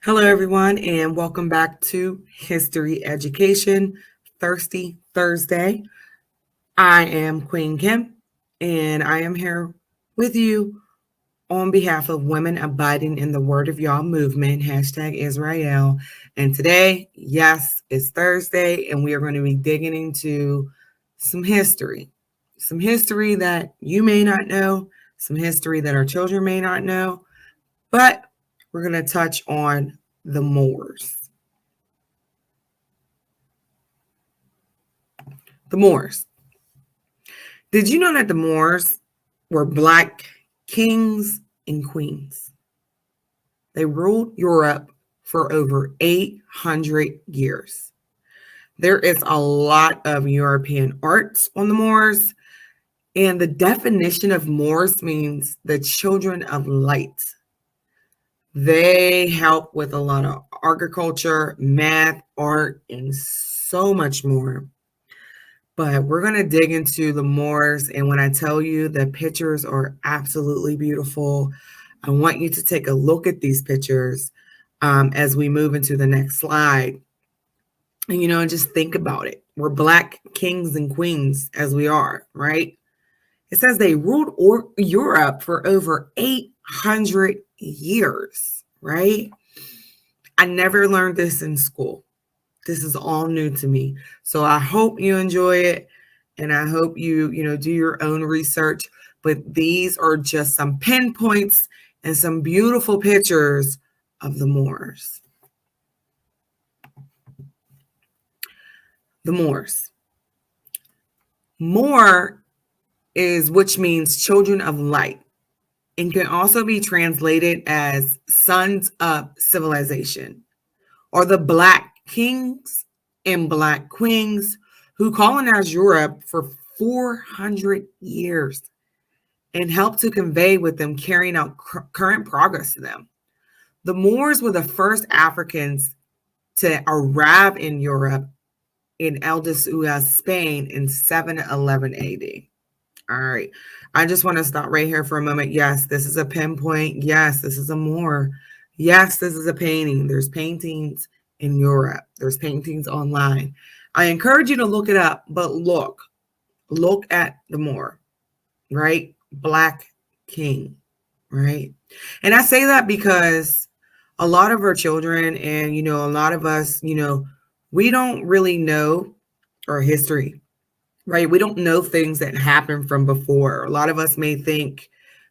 Hello, everyone, and welcome back to History Education Thirsty Thursday. I am Queen Kim, and I am here with you on behalf of Women Abiding in the Word of Yah movement, hashtag Israel. And today, yes, it's Thursday, and we are going to be digging into some history. Some history that you may not know, some history that our children may not know, but we're going to touch on the Moors. The Moors. Did you know that the Moors were black kings and queens? They ruled Europe for over 800 years. There is a lot of European arts on the Moors, and the definition of Moors means the children of light. They help with a lot of agriculture, math, art, and so much more. But we're going to dig into the Moors. And when I tell you the pictures are absolutely beautiful, I want you to take a look at these pictures as we move into the next slide. And just think about it. We're black kings and queens as we are, right? It says they ruled Europe for over 800 years, right? I never learned this in school. This is all new to me. So I hope you enjoy it, and I hope you do your own research. But these are just some pinpoints and some beautiful pictures of the Moors. The Moors. Moor is which means children of light, and can also be translated as sons of civilization, or the black kings and black queens who colonized Europe for 400 years and helped to convey with them carrying out current progress to them. The Moors were the first Africans to arrive in Europe in Al-Andalus, Spain in 711 AD. All right. I just want to stop right here for a moment. Yes, this is a pinpoint. Yes, this is a Moor. Yes, this is a painting. There's paintings in Europe. There's paintings online. I encourage you to look it up, but look at the Moor, right? Black king, right? And I say that because a lot of our children and, a lot of us, we don't really know our history, right? We don't know things that happened from before. A lot of us may think,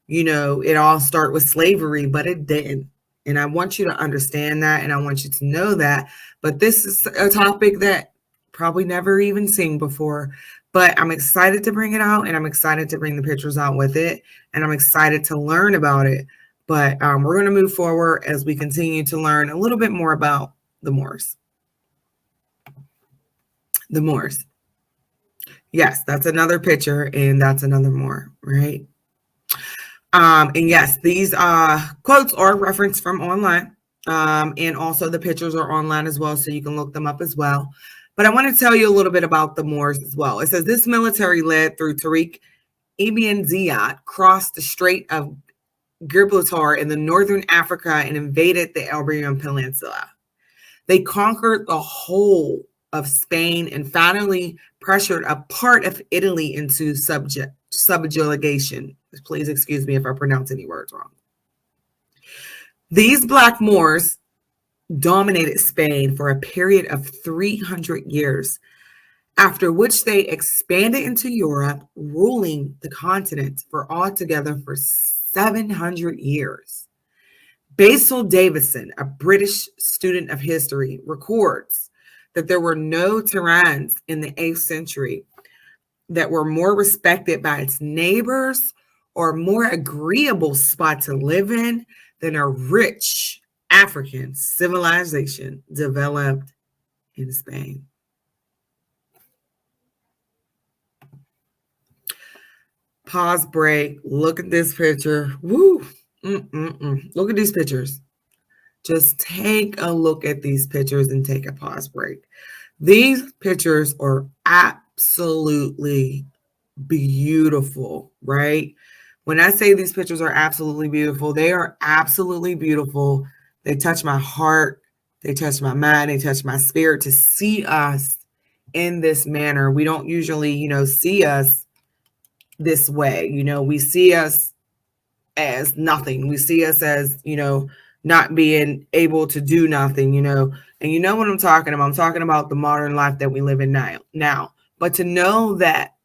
it all started with slavery, but it didn't. And I want you to understand that, and I want you to know that. But this is a topic that probably never even seen before. But I'm excited to bring it out, and I'm excited to bring the pictures out with it, and I'm excited to learn about it. But we're going to move forward as we continue to learn a little bit more about the Moors. The Moors. Yes, that's another picture, and that's another Moor, right? And yes, these quotes are referenced from online, and also the pictures are online as well, so you can look them up as well. But I want to tell you a little bit about the Moors as well. It says this military led through Tariq Ibn Ziyad crossed the Strait of Gibraltar in the northern Africa and invaded the Iberian Peninsula. They conquered the whole of Spain and finally pressured a part of Italy into subjugation. Please excuse me if I pronounce any words wrong. These Black Moors dominated Spain for a period of 300 years, after which they expanded into Europe, ruling the continent for altogether for 700 years. Basil Davison, a British student of history, records that there were no tyranns in the 8th century that were more respected by its neighbors or more agreeable spot to live in than a rich African civilization developed in Spain. Pause break. Look at this picture. Woo. Look at these pictures. Just take a look at these pictures and take a pause break. These pictures are absolutely beautiful, right? When I say these pictures are absolutely beautiful, they are absolutely beautiful. They touch my heart. They touch my mind. They touch my spirit to see us in this manner. We don't usually, see us this way. We see us as nothing. We see us as, not being able to do nothing, and you know what I'm talking about. I'm talking about the modern life that we live in now. But to know that,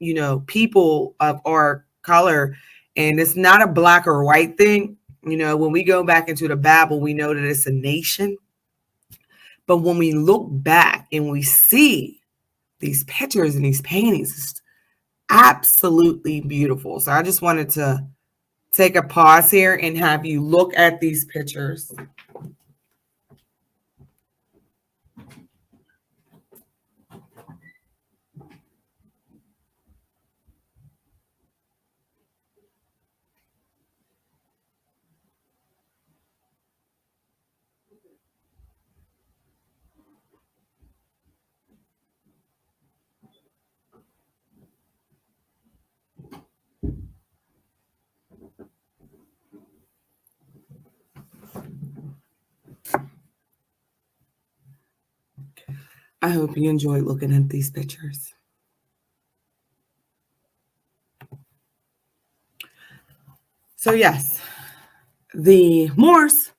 people of our color, and it's not a black or white thing, when we go back into the Bible, we know that it's a nation. But when we look back and we see these pictures and these paintings, it's absolutely beautiful. So I just wanted to take a pause here and have you look at these pictures. I hope you enjoyed looking at these pictures. So yes, the Moors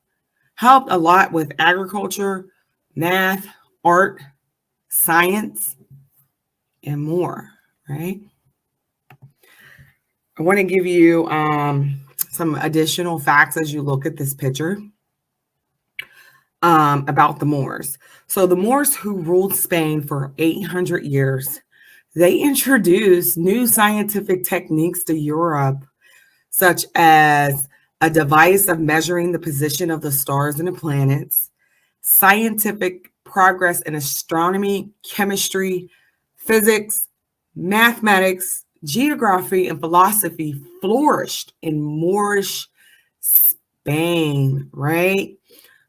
helped a lot with agriculture, math, art, science, and more, right? I want to give you some additional facts as you look at this picture about the Moors. So the Moors, who ruled Spain for 800 years, they introduced new scientific techniques to Europe, such as a device of measuring the position of the stars and the planets. Scientific progress in astronomy, chemistry, physics, mathematics, geography, and philosophy flourished in Moorish Spain, right?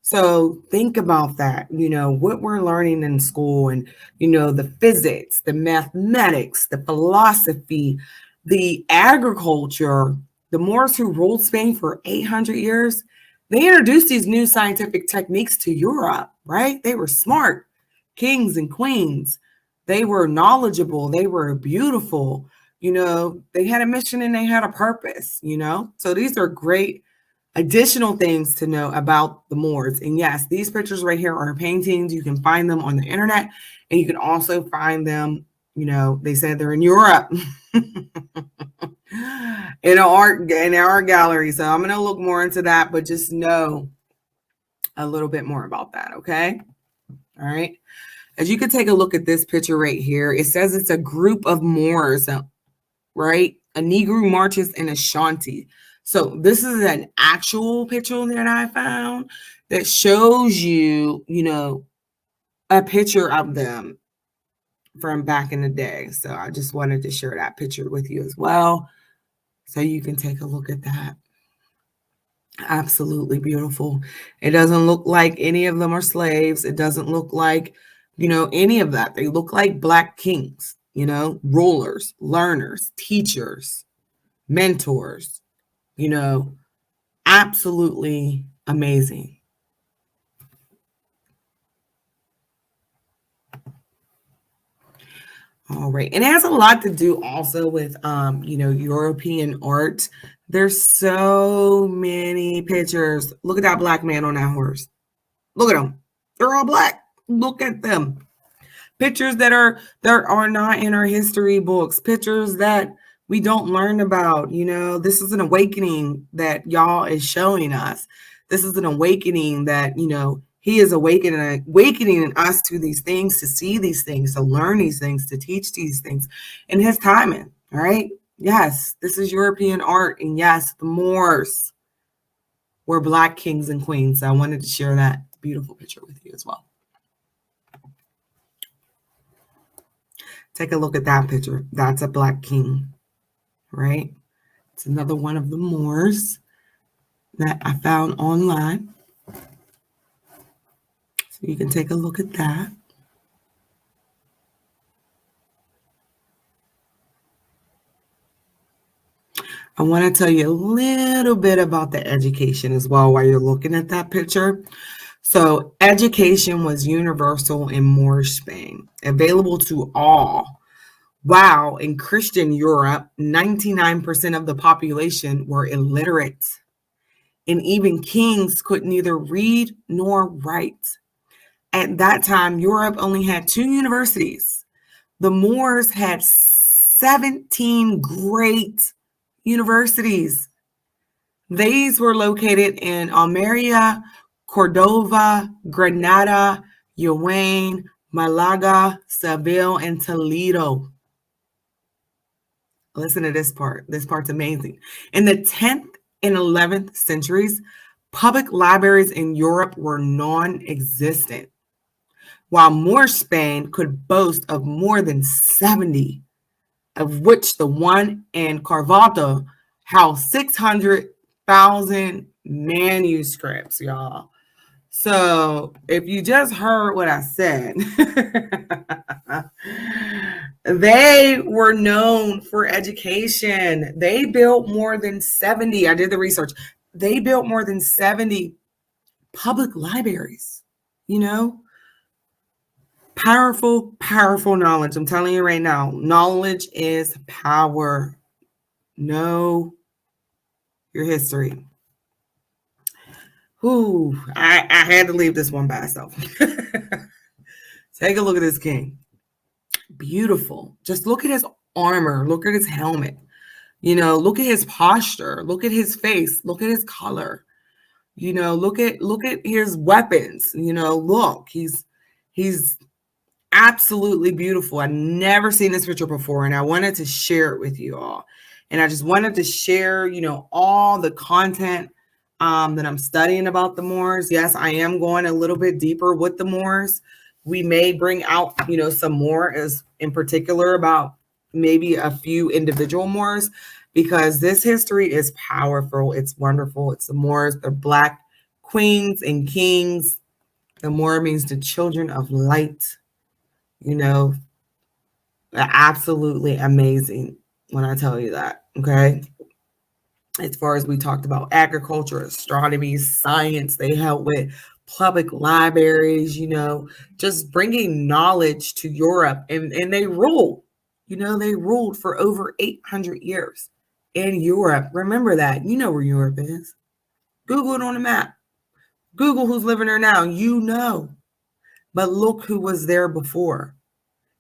So think about that, what we're learning in school, and, the physics, the mathematics, the philosophy, the agriculture. The Moors, who ruled Spain for 800 years, they introduced these new scientific techniques to Europe, right? They were smart kings and queens. They were knowledgeable. They were beautiful. They had a mission and they had a purpose, So these are great additional things to know about the Moors. And yes, these pictures right here are paintings. You can find them on the internet, and you can also find them, they said they're in Europe. in our gallery. So I'm going to look more into that, but just know a little bit more about that. Okay. All right. As you can take a look at this picture right here, it says it's a group of Moors, right? A Negro marches in Ashanti. So this is an actual picture that I found that shows you, a picture of them from back in the day. So I just wanted to share that picture with you as well, so you can take a look at that. Absolutely beautiful. It doesn't look like any of them are slaves. It doesn't look like, any of that. They look like Black kings, rulers, learners, teachers, mentors, absolutely amazing. All right. And it has a lot to do also with, European art. There's so many pictures. Look at that Black man on that horse. Look at them. They're all Black. Look at them. Pictures that are not in our history books. Pictures that we don't learn about. This is an awakening that y'all is showing us. This is an awakening that, he is awakening us to these things, to see these things, to learn these things, to teach these things in his timing. All right. Yes, this is European art. And yes, the Moors were Black kings and queens. So I wanted to share that beautiful picture with you as well. Take a look at that picture. That's a Black king, right? It's another one of the Moors that I found online. So you can take a look at that. I want to tell you a little bit about the education as well while you're looking at that picture. So, education was universal in Moorish Spain, available to all. Wow, in Christian Europe, 99% of the population were illiterate, and even kings could neither read nor write. At that time, Europe only had two universities. The Moors had 17 great universities. These were located in Almeria, Cordova, Granada, Jaén, Malaga, Seville, and Toledo. Listen to this part. This part's amazing. In the 10th and 11th centuries, public libraries in Europe were non-existent, while Moorish Spain could boast of more than 70, of which the one in Carvalho housed 600,000 manuscripts, y'all. So if you just heard what I said, they were known for education. They built more than 70, I did the research, they built more than 70 public libraries, you know? Powerful, powerful knowledge. I'm telling you right now, knowledge is power. Know your history. Ooh, I had to leave this one by itself. Take a look at this king. Beautiful. Just look at his armor. Look at his helmet. You know, look at his posture. Look at his face. Look at his color. You know, look at his weapons. You know, look, he's absolutely beautiful. I've never seen this picture before, and I wanted to share it with you all. And I just wanted to share, you know, all the content that I'm studying about the Moors. Yes, I am going a little bit deeper with the Moors. We may bring out, you know, some more as in particular about maybe a few individual Moors, because this history is powerful. It's wonderful. It's the Moors, the Black queens and kings. The Moor means the children of light. You know, absolutely amazing when I tell you that, okay? As far as we talked about agriculture, astronomy, science, they help with public libraries, you know, just bringing knowledge to Europe. And they ruled, you know, they ruled for over 800 years in Europe. Remember that. You know where Europe is. Google it on the map. Google who's living there now. You know. But look who was there before.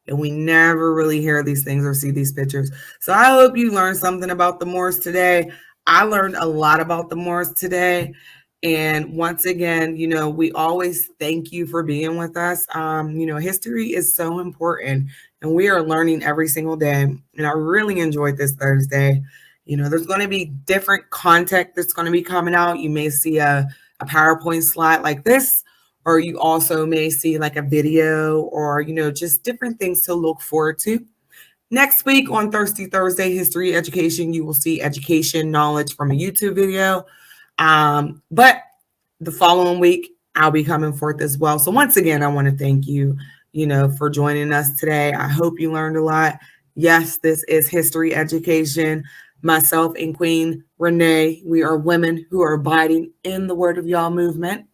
And we never really hear these things or see these pictures. So I hope you learned something about the Moors today. I learned a lot about the Moors today. And once again, you know, we always thank you for being with us. You know, history is so important and we are learning every single day. And I really enjoyed this Thursday. You know, there's going to be different content that's going to be coming out. You may see a PowerPoint slide like this, or you also may see like a video or, you know, just different things to look forward to. Next week on Thirsty Thursday History Education, you will see education knowledge from a YouTube video. But the following week, I'll be coming forth as well. So once again, I want to thank you, you know, for joining us today. I hope you learned a lot. Yes, this is history education. Myself and Queen Renee, we are women who are abiding in the Word of Y'all movement.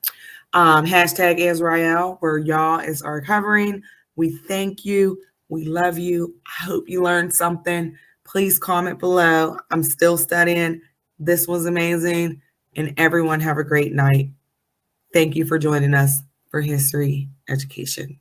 Hashtag Israel, where y'all is our covering. We thank you. We love you. I hope you learned something. Please comment below. I'm still studying. This was amazing. And everyone have a great night. Thank you for joining us for History Education.